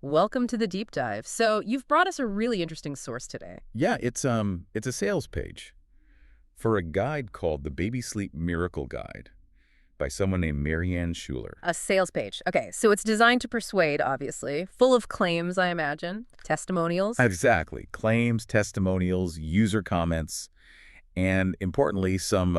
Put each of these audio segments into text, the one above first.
Welcome to the deep dive. So, you've brought us a really interesting source today. Yeah, it's a sales page for a guide called the Baby Sleep Miracle Guide by someone named Mary-Ann Schuler. A sales page. Okay, so it's designed to persuade, obviously, full of claims, I imagine, testimonials. Exactly. Claims, testimonials, user comments, and importantly, some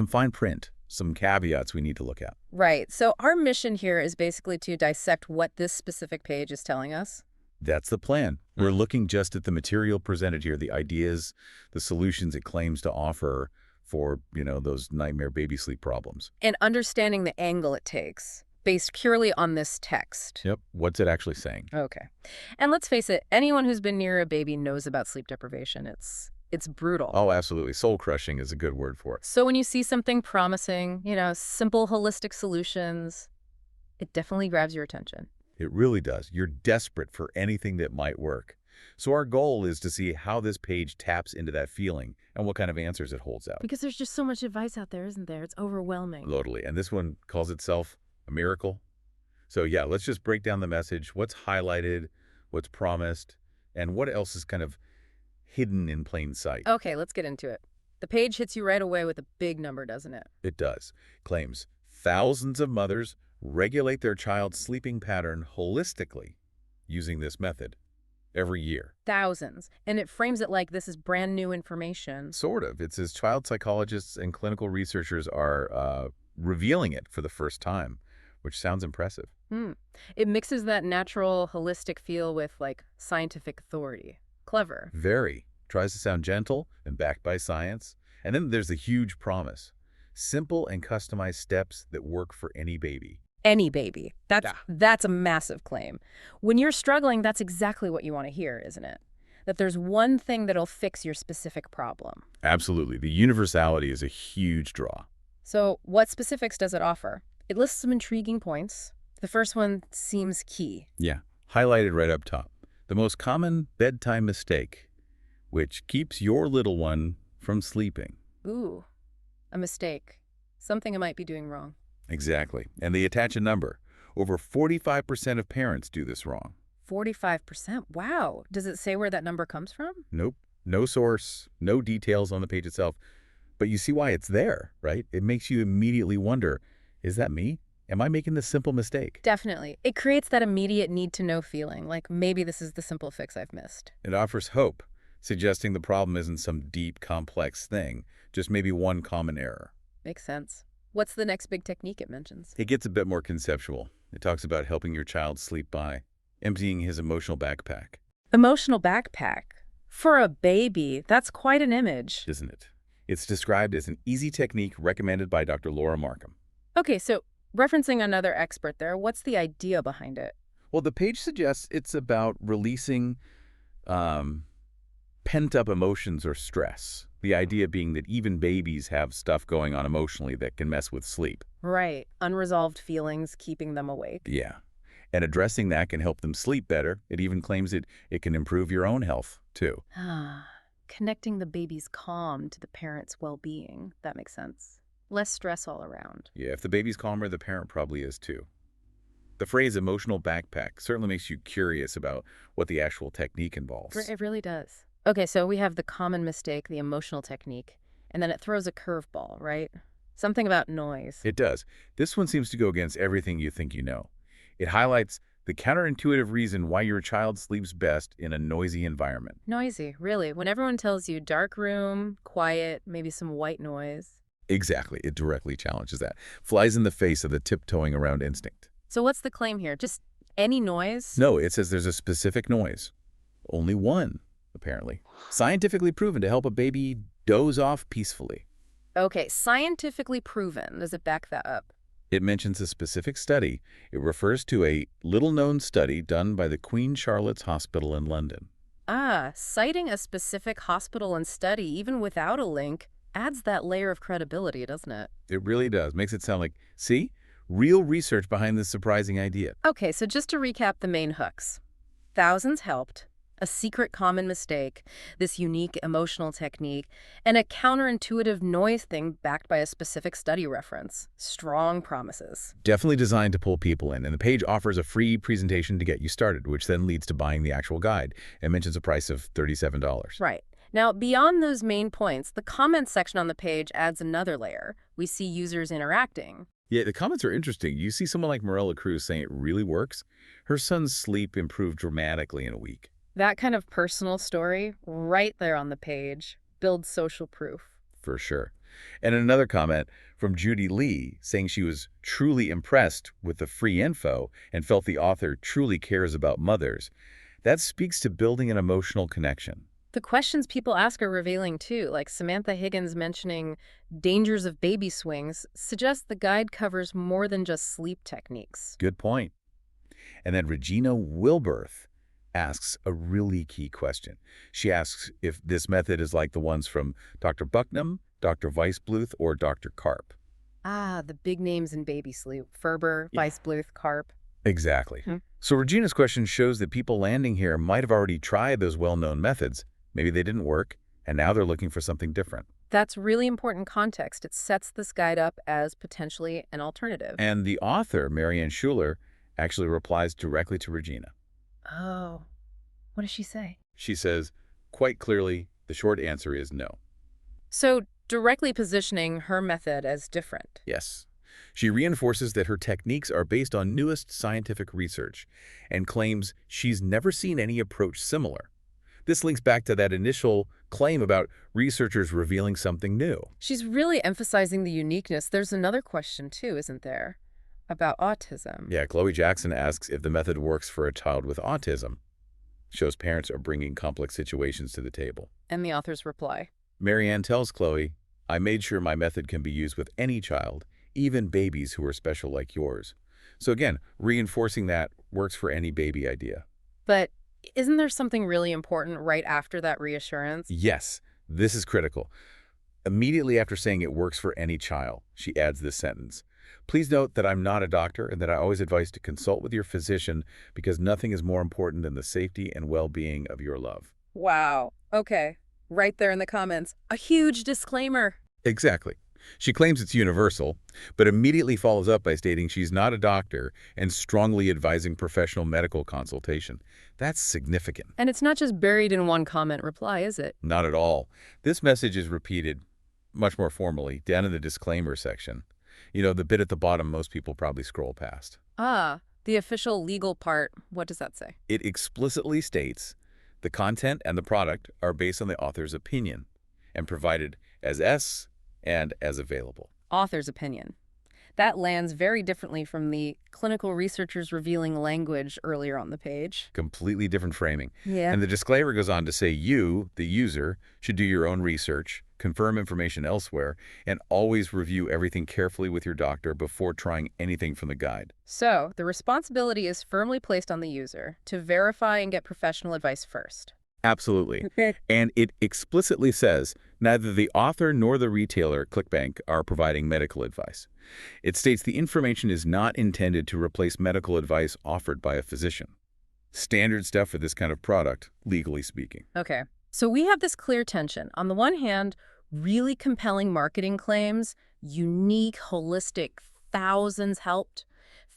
fine print, some caveats we need to look at. Right. So, our mission here is basically to dissect what this specific page is telling us. That's the plan. We're looking just at the material presented here, the ideas, the solutions it claims to offer for, those nightmare baby sleep problems. And understanding the angle it takes, based purely on this text. Yep. What's it actually saying? Okay. And let's face it, anyone who's been near a baby knows about sleep deprivation. It's brutal. Oh, absolutely. Soul-crushing is a good word for it. So when you see something promising, simple holistic solutions, it definitely grabs your attention. It really does. You're desperate for anything that might work. So our goal is to see how this page taps into that feeling and what kind of answers it holds out. Because there's just so much advice out there, isn't there? It's overwhelming. Totally. And this one calls itself a miracle. So yeah, let's just break down the message, what's highlighted, what's promised, and what else is kind of hidden in plain sight. Okay, let's get into it. The page hits you right away with a big number, doesn't it? It does. Claims thousands of mothers regulate their child's sleeping pattern holistically using this method every year. Thousands. And it frames it like this is brand new information. Sort of. It says child psychologists and clinical researchers are revealing it for the first time, which sounds impressive. It mixes that natural, holistic feel with, scientific authority. Clever. Very. Tries to sound gentle and backed by science. And then there's the huge promise. Simple and customized steps that work for any baby. Any baby. Yeah. That's a massive claim. When you're struggling, that's exactly what you want to hear, isn't it? That there's one thing that'll fix your specific problem. Absolutely. The universality is a huge draw. So what specifics does it offer? It lists some intriguing points. The first one seems key. Yeah. Highlighted right up top. The most common bedtime mistake, which keeps your little one from sleeping. Ooh, a mistake. Something I might be doing wrong. Exactly. And they attach a number. Over 45% of parents do this wrong. 45%? Wow. Does it say where that number comes from? Nope. No source, no details on the page itself. But you see why it's there, right? It makes you immediately wonder, is that me? Am I making this simple mistake? Definitely. It creates that immediate need-to-know feeling, like maybe this is the simple fix I've missed. It offers hope, suggesting the problem isn't some deep, complex thing, just maybe one common error. Makes sense. What's the next big technique it mentions? It gets a bit more conceptual. It talks about helping your child sleep by emptying his emotional backpack. Emotional backpack. For a baby, that's quite an image. Isn't it? It's described as an easy technique recommended by Dr. Markham. Okay, so referencing another expert there, what's the idea behind it? Well, the page suggests it's about releasing pent-up emotions or stress. The idea being that even babies have stuff going on emotionally that can mess with sleep. Right. Unresolved feelings keeping them awake. Yeah. And addressing that can help them sleep better. It even claims it can improve your own health, too. Connecting the baby's calm to the parent's well-being. That makes sense. Less stress all around. Yeah, if the baby's calmer, the parent probably is, too. The phrase emotional backpack certainly makes you curious about what the actual technique involves. It really does. Okay, so we have the common mistake, the emotional technique, and then it throws a curveball, right? Something about noise. It does. This one seems to go against everything you think you know. It highlights the counterintuitive reason why your child sleeps best in a noisy environment. Noisy, really. When everyone tells you dark room, quiet, maybe some white noise. Exactly. It directly challenges that. Flies in the face of the tiptoeing around instinct. So what's the claim here? Just any noise? No, it says there's a specific noise. Only one, apparently. Scientifically proven to help a baby doze off peacefully. Okay, scientifically proven. Does it back that up? It mentions a specific study. It refers to a little-known study done by the Queen Charlotte's Hospital in London. Citing a specific hospital and study, even without a link, adds that layer of credibility, doesn't it? It really does. Makes it sound like, see? Real research behind this surprising idea. Okay, so just to recap the main hooks. Thousands helped. A secret common mistake, this unique emotional technique, and a counterintuitive noise thing backed by a specific study reference. Strong promises. Definitely designed to pull people in, and the page offers a free presentation to get you started, which then leads to buying the actual guide. It mentions a price of $37. Right. Now, beyond those main points, the comments section on the page adds another layer. We see users interacting. Yeah, the comments are interesting. You see someone like Marilla Cruz saying it really works. Her son's sleep improved dramatically in a week. That kind of personal story, right there on the page, builds social proof. For sure. And another comment from Judy Lee saying she was truly impressed with the free info and felt the author truly cares about mothers. That speaks to building an emotional connection. The questions people ask are revealing too, like Samantha Higgins mentioning dangers of baby swings, suggests the guide covers more than just sleep techniques. Good point. And then Regina Wilberth asks a really key question. She asks if this method is like the ones from Dr. Bucknam, Dr. Weissbluth, or Dr. Karp. Ah, the big names in baby sleep. Ferber, Yeah. Weissbluth, Karp. Exactly. So Regina's question shows that people landing here might have already tried those well-known methods. Maybe they didn't work, and now they're looking for something different. That's really important context. It sets this guide up as potentially an alternative. And the author, Mary-Ann Schuler, actually replies directly to Regina. Oh, what does she say? She says, quite clearly, the short answer is no. So, directly positioning her method as different. Yes. She reinforces that her techniques are based on newest scientific research and claims she's never seen any approach similar. This links back to that initial claim about researchers revealing something new. She's really emphasizing the uniqueness. There's another question too, isn't there? About autism. Yeah, Chloe Jackson asks if the method works for a child with autism. Shows parents are bringing complex situations to the table. And the author's reply. Mary-Ann tells Chloe, I made sure my method can be used with any child, even babies who are special like yours. So again, reinforcing that works for any baby idea. But isn't there something really important right after that reassurance? Yes, this is critical. Immediately after saying it works for any child, she adds this sentence. Please note that I'm not a doctor and that I always advise to consult with your physician because nothing is more important than the safety and well-being of your love. Wow. Okay. Right there in the comments. A huge disclaimer. Exactly. She claims it's universal, but immediately follows up by stating she's not a doctor and strongly advising professional medical consultation. That's significant. And it's not just buried in one comment reply, is it? Not at all. This message is repeated much more formally down in the disclaimer section. You know, the bit at the bottom most people probably scroll past. Ah, the official legal part. What does that say? It explicitly states the content and the product are based on the author's opinion and provided as S and as available. Author's opinion. That lands very differently from the clinical researchers revealing language earlier on the page. Completely different framing. Yeah. And the disclaimer goes on to say you, the user, should do your own research, confirm information elsewhere, and always review everything carefully with your doctor before trying anything from the guide. So, the responsibility is firmly placed on the user to verify and get professional advice first. Absolutely. And it explicitly says neither the author nor the retailer, ClickBank, are providing medical advice. It states the information is not intended to replace medical advice offered by a physician. Standard stuff for this kind of product, legally speaking. Okay. So we have this clear tension. On the one hand, really compelling marketing claims, unique, holistic, thousands helped,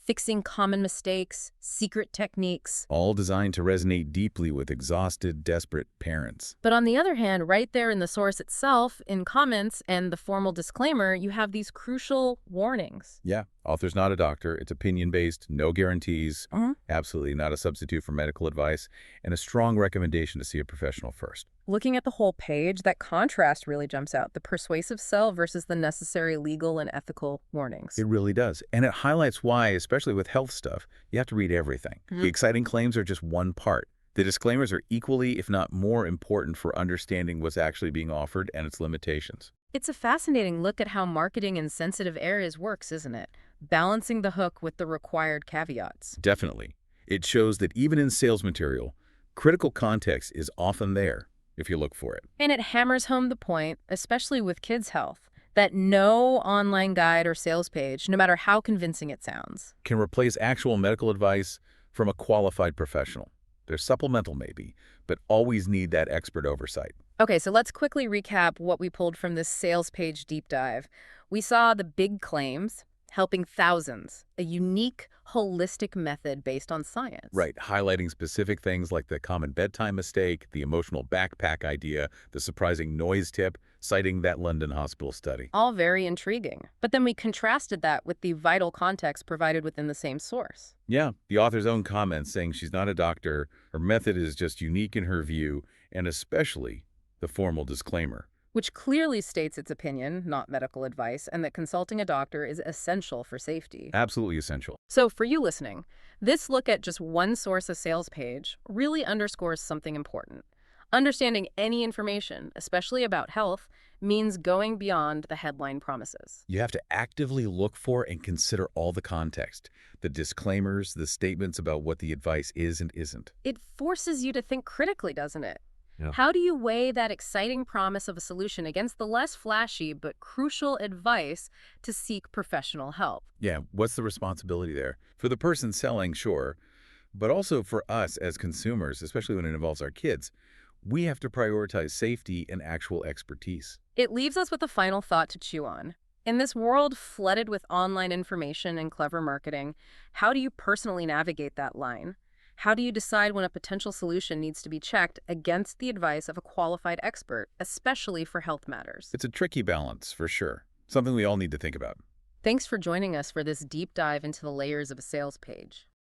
fixing common mistakes, secret techniques. All designed to resonate deeply with exhausted, desperate parents. But on the other hand, right there in the source itself, in comments and the formal disclaimer, you have these crucial warnings. Yeah, author's not a doctor. It's opinion-based, no guarantees, absolutely not a substitute for medical advice, and a strong recommendation to see a professional first. Looking at the whole page, that contrast really jumps out, the persuasive sell versus the necessary legal and ethical warnings. It really does. And it highlights why, especially with health stuff, you have to read everything. The exciting claims are just one part. The disclaimers are equally, if not more, important for understanding what's actually being offered and its limitations. It's a fascinating look at how marketing in sensitive areas works, isn't it? Balancing the hook with the required caveats. Definitely. It shows that even in sales material, critical context is often there if you look for it. And it hammers home the point, especially with kids' health, that no online guide or sales page, no matter how convincing it sounds, Can replace actual medical advice from a qualified professional. They're supplemental maybe, but always need that expert oversight. Okay, so let's quickly recap what we pulled from this sales page deep dive. We saw the big claims, helping thousands, a unique, holistic method based on science. Right, highlighting specific things like the common bedtime mistake, the emotional backpack idea, the surprising noise tip, citing that London hospital study. All very intriguing. But then we contrasted that with the vital context provided within the same source, Yeah, the author's own comments saying she's not a doctor, her method is just unique in her view, and especially the formal disclaimer. which clearly states its opinion, not medical advice, and that consulting a doctor is essential for safety. Absolutely essential. So for you listening, this look at just one source of sales page really underscores something important. Understanding any information, especially about health, means going beyond the headline promises. You have to actively look for and consider all the context, the disclaimers, the statements about what the advice is and isn't. It forces you to think critically, doesn't it? Yeah. How do you weigh that exciting promise of a solution against the less flashy but crucial advice to seek professional help? Yeah, what's the responsibility there? For the person selling, sure, but also for us as consumers, especially when it involves our kids, we have to prioritize safety and actual expertise. It leaves us with a final thought to chew on. In this world flooded with online information and clever marketing, how do you personally navigate that line? How do you decide when a potential solution needs to be checked against the advice of a qualified expert, especially for health matters? It's a tricky balance, for sure. Something we all need to think about. Thanks for joining us for this deep dive into the layers of a sales page.